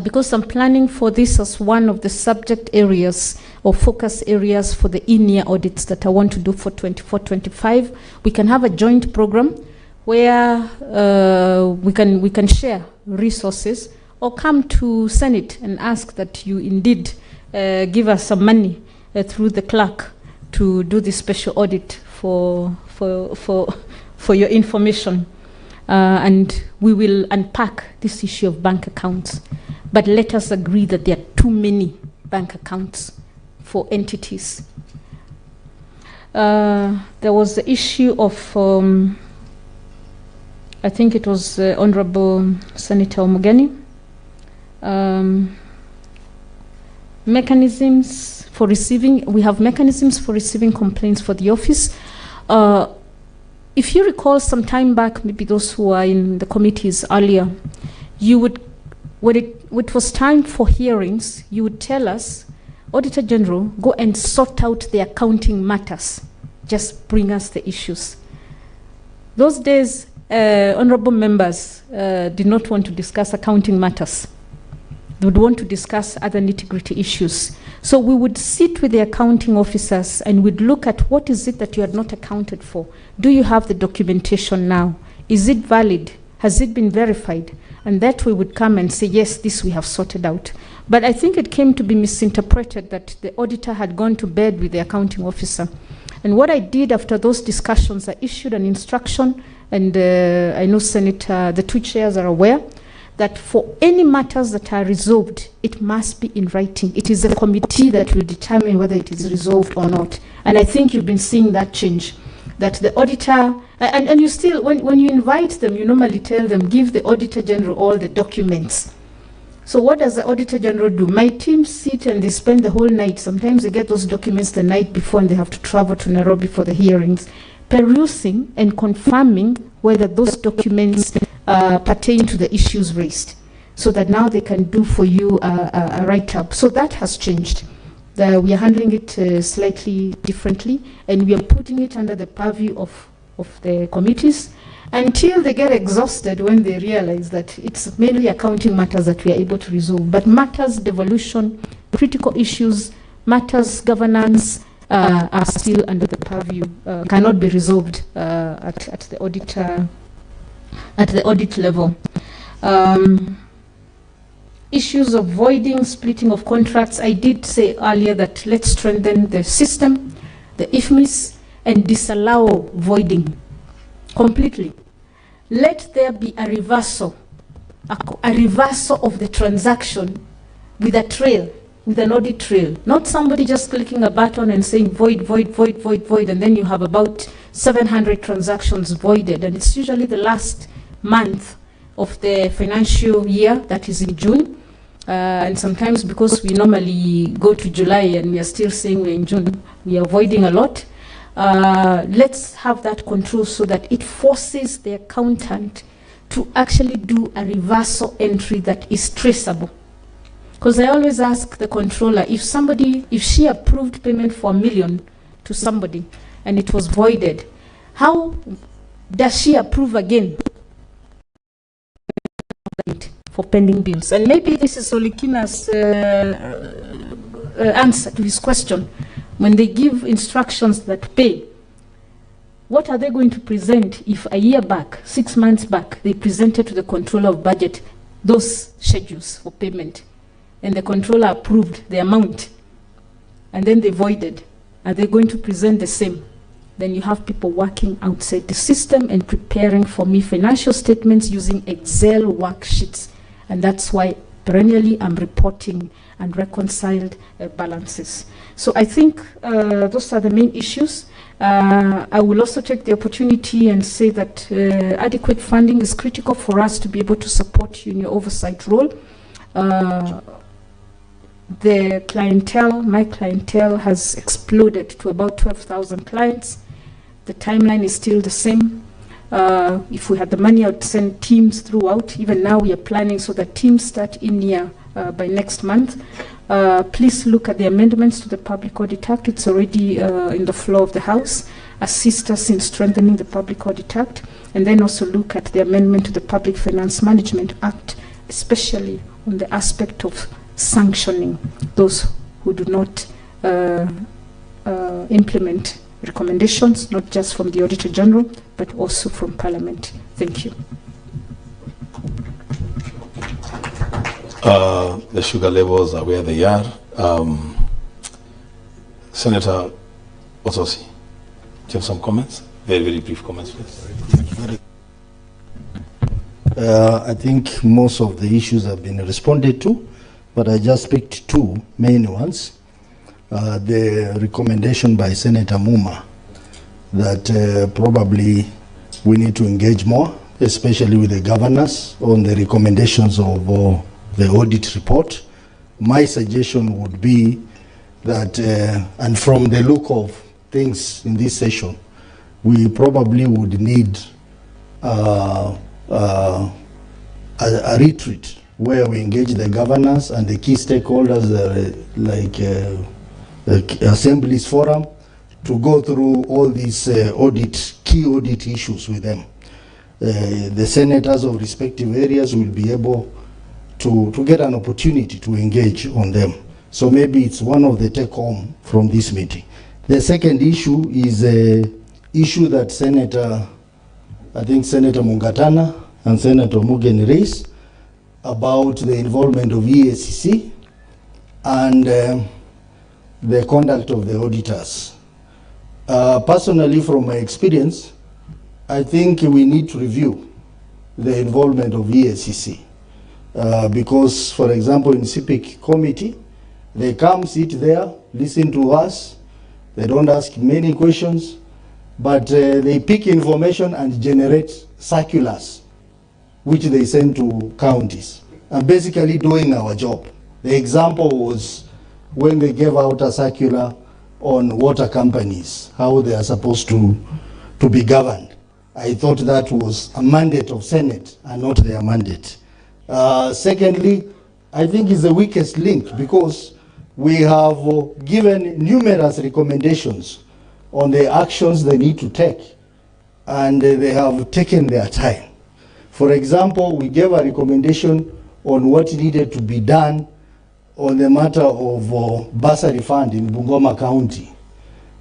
S11: Because I'm planning for this as one of the subject areas or focus areas for the in-year audits that I want to do for 24-25. We can have a joint program where we can share resources, or come to Senate and ask that you indeed give us some money through the clerk to do this special audit for your information. And we will unpack this issue of bank accounts. But let us agree that there are too many bank accounts for entities. There was the issue of, I think it was Honorable Senator Omugeni, mechanisms for receiving. We have mechanisms for receiving complaints for the office. If you recall some time back, maybe those who are in the committees earlier, you would, when it was time for hearings, you would tell us, Auditor General, go and sort out the accounting matters. Just bring us the issues. Those days, honorable members did not want to discuss accounting matters. They would want to discuss other nitty-gritty issues. So we would sit with the accounting officers and we'd look at what is it that you had not accounted for. Do you have the documentation now? Is it valid? Has it been verified? And that we would come and say, yes, this we have sorted out. But I think it came to be misinterpreted that the auditor had gone to bed with the accounting officer. And what I did after those discussions, I issued an instruction, and I know Senator, the two chairs are aware, that for any matters that are resolved, it must be in writing. It is a committee that will determine whether it is resolved or not. And I think you've been seeing that change, that the auditor, and you still, when you invite them, you normally tell them, give the Auditor General all the documents. So what does the Auditor General do? My team sit and they spend the whole night. Sometimes they get those documents the night before and they have to travel to Nairobi for the hearings, perusing and confirming whether those documents pertain to the issues raised, so that now they can do for you a write-up. So that has changed. We are handling it slightly differently, and we are putting it under the purview of the committees until they get exhausted when they realize that it's mainly accounting matters that we are able to resolve. But matters, devolution, critical issues, matters, governance, are still under the purview, cannot be resolved at the auditor, at the audit level. Issues of voiding, splitting of contracts. I did say earlier that let's strengthen the system, the IFMIS, and disallow voiding completely. Let there be a reversal of the transaction with a trail, with an audit trail. Not somebody just clicking a button and saying void, void, void, void, void, and then you have about 700 transactions voided, and it's usually the last month of the financial year, that is in June. And sometimes because we normally go to July and we are still saying we're in June, we are avoiding a lot. Let's have that control so that it forces the accountant to actually do a reversal entry that is traceable. Because I always ask the controller, if she approved payment for $1 million to somebody and it was voided, how does she approve again for pending bills? And maybe this is Olikina's answer to his question. When they give instructions that pay, what are they going to present if a year back, 6 months back, they presented to the controller of budget those schedules for payment, and the controller approved the amount, and then they voided? Are they going to present the same? Then you have people working outside the system and preparing for me financial statements using Excel worksheets, and that's why perennially I'm reporting and reconciled balances. So I think those are the main issues. I will also take the opportunity and say that adequate funding is critical for us to be able to support you in your oversight role. The clientele, my clientele, has exploded to about 12,000 clients. The timeline is still the same. If we had the money, I would send teams throughout. Even now, we are planning so that teams start in here by next month. Please look at the amendments to the Public Audit Act. It's already in the floor of the House. Assist us in strengthening the Public Audit Act. And then also look at the amendment to the Public Finance Management Act, especially on the aspect of sanctioning those who do not implement recommendations, not just from the Auditor General, but also from Parliament. Thank you.
S2: The sugar levels are where they are. Senator Ososi, do you have some comments? Very, very brief comments, please.
S12: I think most of the issues have been responded to, but I just picked two main ones. The recommendation by Senator Muma that probably we need to engage more, especially with the governors on the recommendations of the audit report. My suggestion would be that, and from the look of things in this session, we probably would need a retreat where we engage the governors and the key stakeholders like Assemblies Forum to go through all these key audit issues with them. The senators of respective areas will be able to get an opportunity to engage on them. So maybe it's one of the take home from this meeting. The second issue is an issue that I think Senator Mungatana and Senator Mugen raised about the involvement of EACC and the conduct of the auditors. Personally, from my experience, I think we need to review the involvement of EACC. Because, for example, in CPIC committee, they come, sit there, listen to us. They don't ask many questions, but they pick information and generate circulars, which they send to counties, and basically doing our job. The example was when they gave out a circular on water companies, how they are supposed to be governed. I thought that was a mandate of Senate and not their mandate. Secondly, I think it's the weakest link because we have given numerous recommendations on the actions they need to take, and they have taken their time. For example, we gave a recommendation on what needed to be done on the matter of bursary fund in Bungoma County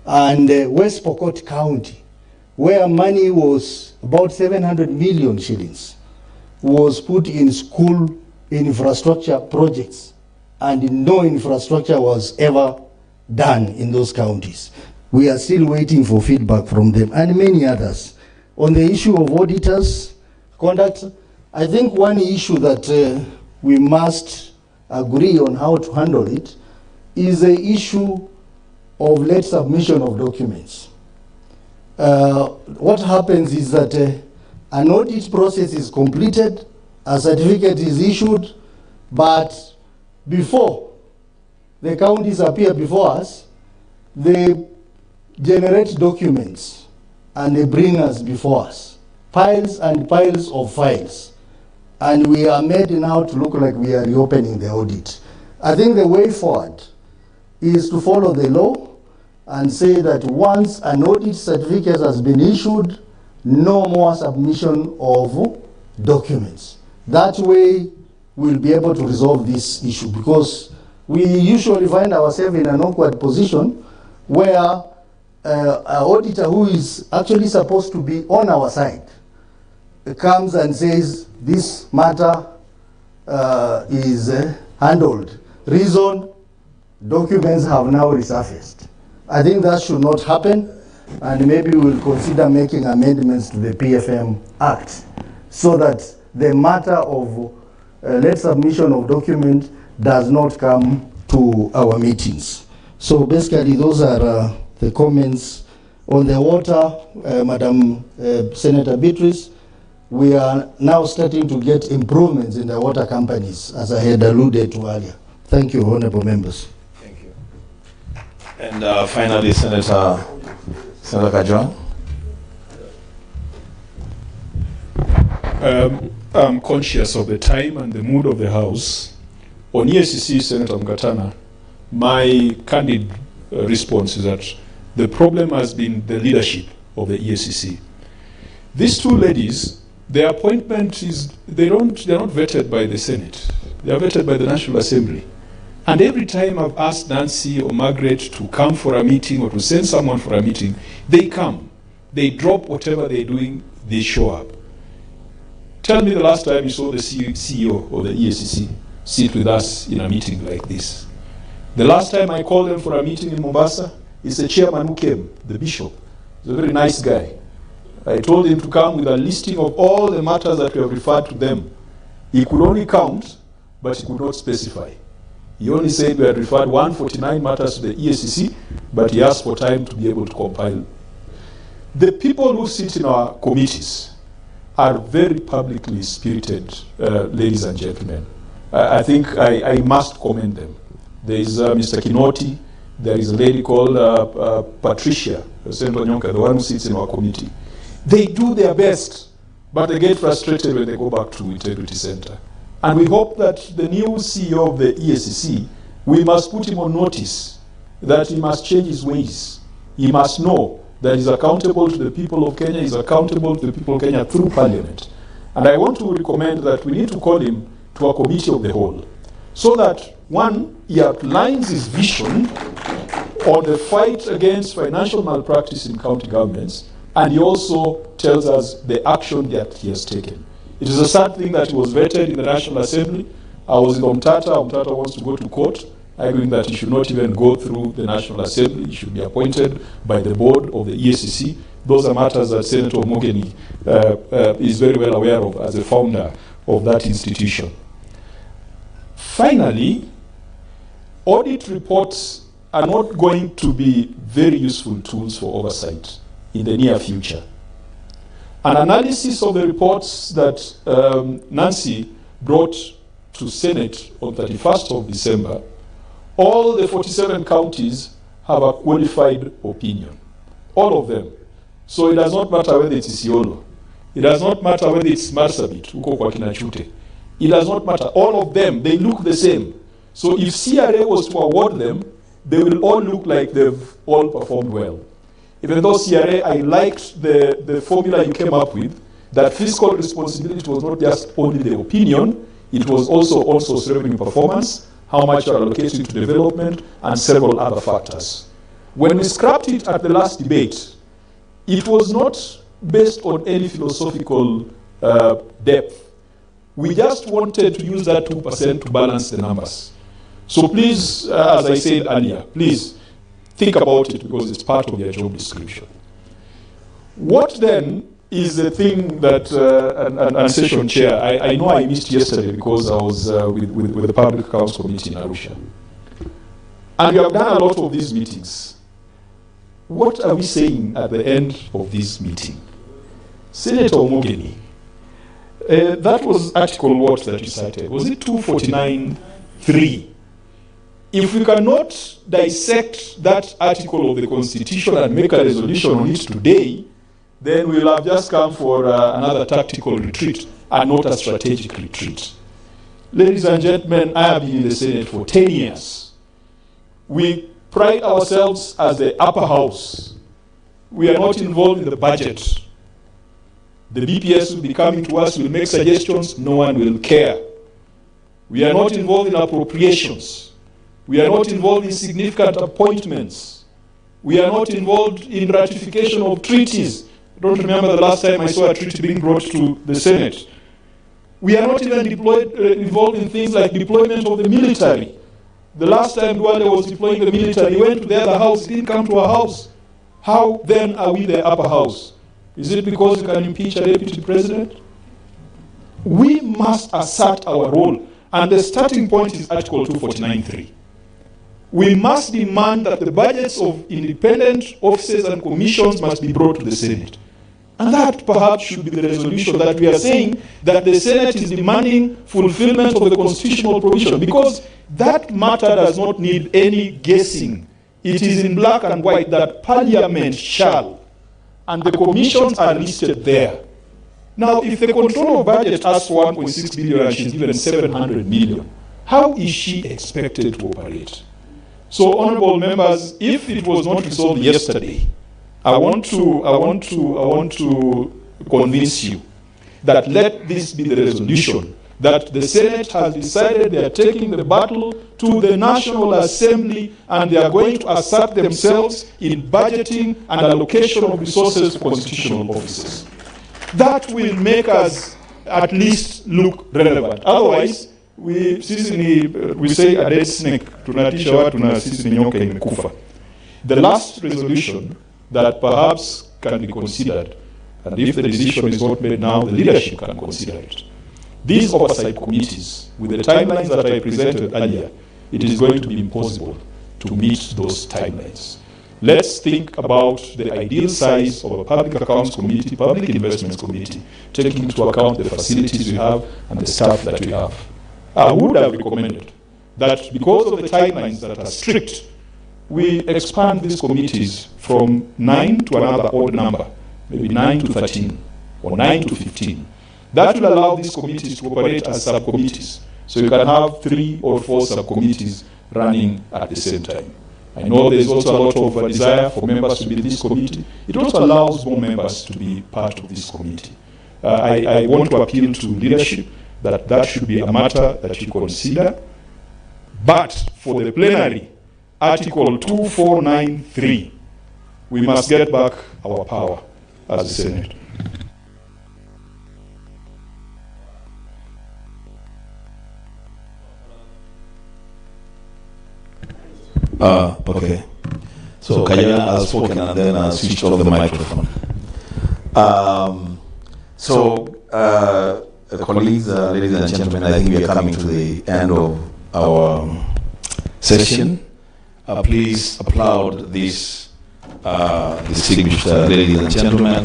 S12: and West Pokot County, where money was about 700 million shillings was put in school infrastructure projects, and no infrastructure was ever done in those counties. We are still waiting for feedback from them and many others. On the issue of auditors' conduct, I think one issue that we must agree on how to handle it is the issue of late submission of documents. What happens is that an audit process is completed, a certificate is issued, but before the counties appear before us, they generate documents and they bring us before us, piles and piles of files. And we are made now to look like we are reopening the audit. I think the way forward is to follow the law and say that once an audit certificate has been issued, no more submission of documents. That way we'll be able to resolve this issue, because we usually find ourselves in an awkward position where an auditor who is actually supposed to be on our side comes and says this matter is handled. Reason, documents have now resurfaced. I think that should not happen, and maybe we'll consider making amendments to the PFM Act so that the matter of late submission of document does not come to our meetings. So basically those are the comments on the water. Madam Senator Beatrice, we are now starting to get improvements in the water companies, as I had alluded to earlier. Thank you, honorable members.
S2: Thank you. And finally, Senator Kajwang.
S13: I'm conscious of the time and the mood of the House. On EACC, Senator Mgatana, my candid response is that the problem has been the leadership of the EACC. These two ladies, their appointment is, they're not vetted by the Senate. They are vetted by the National Assembly. And every time I've asked Nancy or Margaret to come for a meeting or to send someone for a meeting, they come. They drop whatever they're doing, they show up. Tell me the last time you saw the CEO of the EACC sit with us in a meeting like this. The last time I called them for a meeting in Mombasa, it's the chairman who came, the bishop. He's a very nice guy. I told him to come with a listing of all the matters that we have referred to them. He could only count, but he could not specify. He only said we had referred 149 matters to the EACC, but he asked for time to be able to compile. The people who sit in our committees are very publicly spirited, ladies and gentlemen. I think I must commend them. There is Mr. Kinoti, there is a lady called Patricia, Senator Nyonka, the one who sits in our committee. They do their best, but they get frustrated when they go back to Integrity Center. And we hope that the new CEO of the EACC, we must put him on notice that he must change his ways. He must know that he's accountable to the people of Kenya, he's accountable to the people of Kenya through Parliament. And I want to recommend that we need to call him to a committee of the whole, so that, one, he outlines his vision on the fight against financial malpractice in county governments, and he also tells us the action that he has taken. It is a sad thing that he was vetted in the National Assembly. I was in Omtata. Omtata wants to go to court, arguing that he should not even go through the National Assembly. He should be appointed by the board of the EACC. Those are matters that Senator Mogeni is very well aware of as a founder of that institution. Finally, audit reports are not going to be very useful tools for oversight in the near future. An analysis of the reports that Nancy brought to Senate on 31st of December, all the 47 counties have a qualified opinion. All of them. So it does not matter whether it's Isiolo. It does not matter whether it's Marsabit, uko kwa Kinachute. It does not matter. All of them, they look the same. So if CRA was to award them, they will all look like they've all performed well. Even though CRA, I liked the formula you came up with, that fiscal responsibility was not just only the opinion, it was also revenue performance, how much you are allocating to development, and several other factors. When we scrapped it at the last debate, it was not based on any philosophical depth. We just wanted to use that 2% to balance the numbers. So please, as I said earlier, please think about it because it's part of your job description. What then is the thing that, and session chair, I know I missed yesterday because I was with the Public Accounts Committee in Arusha. And we have done a lot of these meetings. What are we saying at the end of this meeting? Senator Mogeni, that was Article what that you cited? Was it 249(3)? If we cannot dissect that article of the Constitution and make a resolution on it today, then we will have just come for another tactical retreat and not a strategic retreat. Ladies and gentlemen, I have been in the Senate for 10 years. We pride ourselves as the upper house. We are not involved in the budget. The BPS will be coming to us, will make suggestions, no one will care. We are not involved in appropriations. We are not involved in significant appointments. We are not involved in ratification of treaties. I don't remember the last time I saw a treaty being brought to the Senate. We are not even involved in things like deployment of the military. The last time Duale was deploying the military, he went to the other house, he didn't come to our house. How then are we the upper house? Is it because you can impeach a deputy president? we must assert our role. And the starting point is Article 249.3. We must demand that the budgets of independent offices and commissions must be brought to the Senate. And that perhaps should be the resolution, that we are saying that the Senate is demanding fulfillment of the constitutional provision, because that matter does not need any guessing. It is in black and white that Parliament shall, and the commissions are listed there. Now, if the controller of budget asks for 1.6 billion and she's given 700 million, how is she expected to operate? So, honourable members, if it was not resolved yesterday, I want to convince you that let this be the resolution, that the Senate has decided they are taking the battle to the National Assembly and they are going to assert themselves in budgeting and allocation of resources to constitutional offices. That will make us at least look relevant. Otherwise, we say a dead snake, tunatisha watu na sisi ni nyoka imekufa. The last resolution that perhaps can be considered, and if the decision is not made now, the leadership can consider it. These oversight committees, with the timelines that I presented earlier, it is going to be impossible to meet those timelines. Let's think about the ideal size of a public accounts committee, public investments committee, taking into account the facilities we have and the staff that we have. I would have recommended that because of the timelines that are strict, we expand these committees from 9 to another odd number, maybe 9 to 13 or 9 to 15. That will allow these committees to operate as subcommittees. So you can have 3 or 4 subcommittees running at the same time. I know there's also a lot of desire for members to be in this committee. It also allows more members to be part of this committee. I want to appeal to leadership that should be a matter that you consider. But for the plenary, Article 2493, we must get back our power as the Senate.
S2: Okay. So Kayana has spoken and then I switched off the microphone. Colleagues, ladies and gentlemen, I think we are coming to the end of our session. Please applaud these distinguished ladies and gentlemen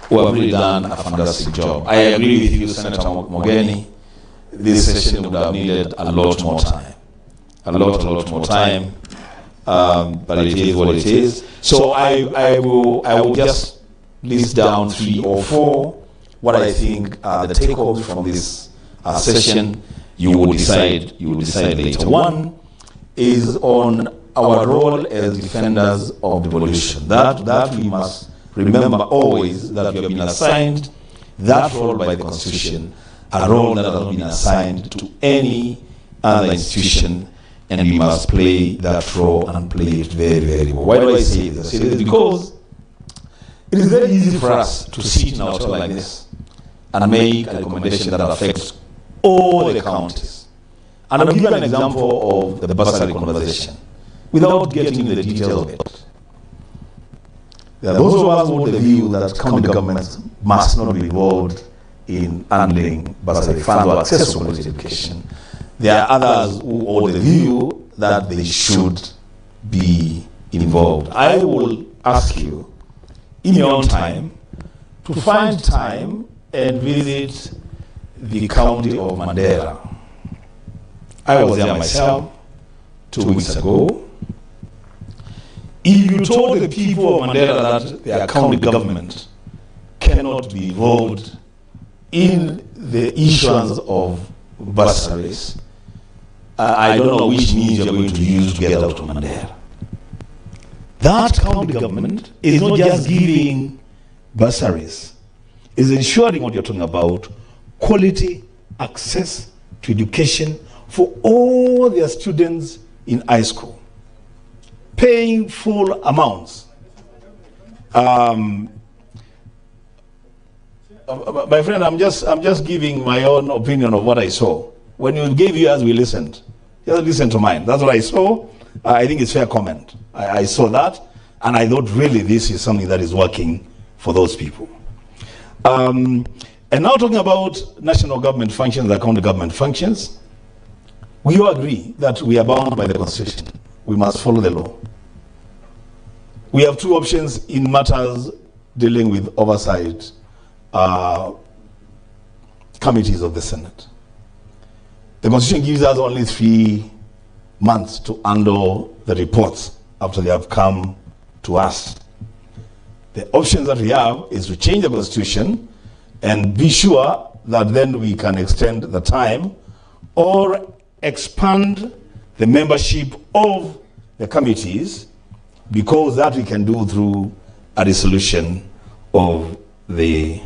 S2: who have really done a fantastic job. I agree with you, Senator Mogeni. This session would have needed a lot more time. A lot more time. But it is what it is. So I will just list down 3 or 4 what I think are the takeaways from this session. You will decide later. One is on our role as defenders of devolution. That we must remember always, that we have been assigned that role by the Constitution, a role that has not been assigned to any other institution. And we must play that role and play it very, very well. Why do I say this? I say this because it is very easy for us to sit in a hotel like this and make a recommendation that affects all the counties. And I'll give you an example of the bursary conversation without getting into the details of it. There are those of us who hold the view that county governments must not be involved in handling bursary funds or access to quality education. There are others who hold the view that they should be involved. I will ask you, in your own time, to find time and visit the county of Mandera. I was there myself 2 weeks ago. If you told the people of Mandera that their county government cannot be involved in the issuance of bursaries, I don't know which means you're going to use to get out of Mandera. That county government is not just giving bursaries, is ensuring what you're talking about, quality access to education for all their students in high school, paying full amounts. My friend, I'm just giving my own opinion of what I saw. When you gave yours, we listened. Just listen to mine. That's what I saw. I think it's fair comment. I saw that, and I thought really this is something that is working for those people. And now talking about national government functions, the county government functions, we all agree that we are bound by the Constitution. We must follow the law. We have two options in matters dealing with oversight committees of the Senate. The Constitution gives us only 3 months to handle the reports after they have come to us. The options that we have is to change the Constitution and be sure that then we can extend the time or expand the membership of the committees, because that we can do through a resolution of the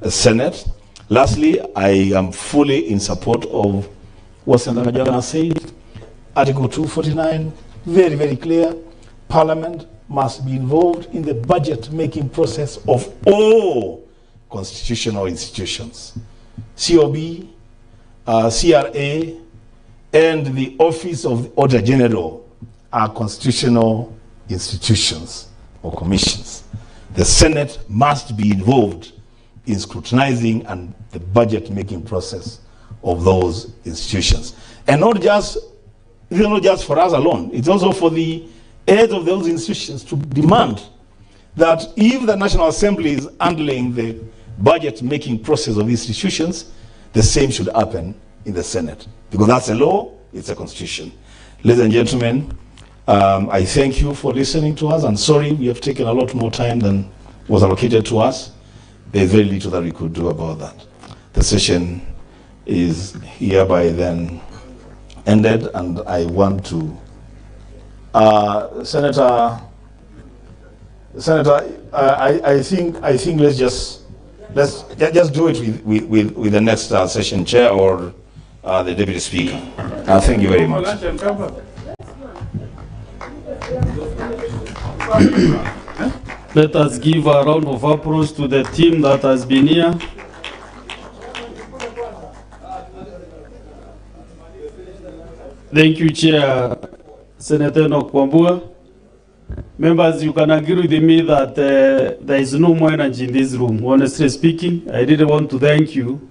S2: Senate. Lastly, I am fully in support of what Senator Majorana said. Article 249, very, very clear. Parliament must be involved in the budget making process of all constitutional institutions. COB, CRA, and the Office of the Auditor General are constitutional institutions or commissions. The Senate must be involved in scrutinizing and the budget making process of those institutions. And not just for us alone, it's also for the heads of those institutions to demand that if the National Assembly is handling the budget making process of institutions, the same should happen in the Senate, because that's a law, it's a constitution. Ladies and gentlemen, I thank you for listening to us, and sorry we have taken a lot more time than was allocated to us. There's very little that we could do about that. The session is hereby then ended, and I want to Senator, I think let's just do it with the next session chair or the deputy speaker. Thank you very much.
S14: Let us give a round of applause to the team that has been here. Thank you, Chair Senator Nokwambua. Members, you can agree with me that there is no more energy in this room. Honestly speaking, I really want to thank you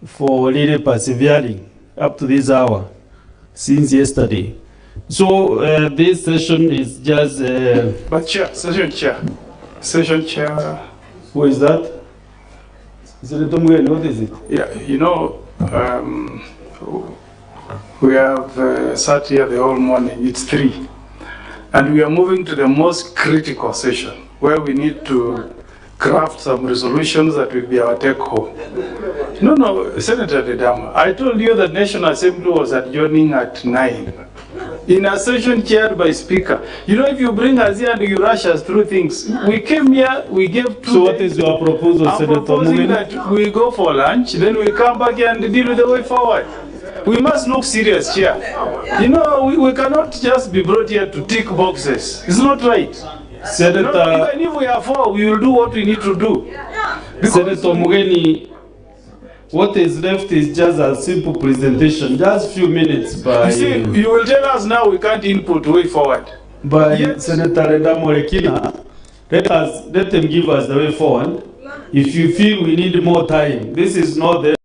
S14: for really persevering up to this hour since yesterday. So this session is just...
S10: But Chair, Session Chair.
S14: Who is that? Senator Mugeni, what is it?
S10: Yeah, you know, we have sat here the whole morning. It's 3. And we are moving to the most critical session, where we need to craft some resolutions that will be our take home. No, Senator Dedama, I told you the National Assembly was adjourning at 9. In a session chaired by Speaker. You know, if you bring us here and you rush us through things, we came here, we gave 2
S14: So what is your proposal, Senator Mugeni? I'm
S10: proposing that we go for lunch, then we come back here and deal with the way forward. We must look serious here. You know, we cannot just be brought here to tick boxes. It's not right.
S14: Senator,
S10: even if we are 4, we will do what we need to do.
S14: Senator Mugeni, what is left is just a simple presentation, just a few minutes by...
S10: You see, you will tell us now we can't input way forward.
S14: By Senator Redamo Rekina, let them give us the way forward. If you feel we need more time, this is not the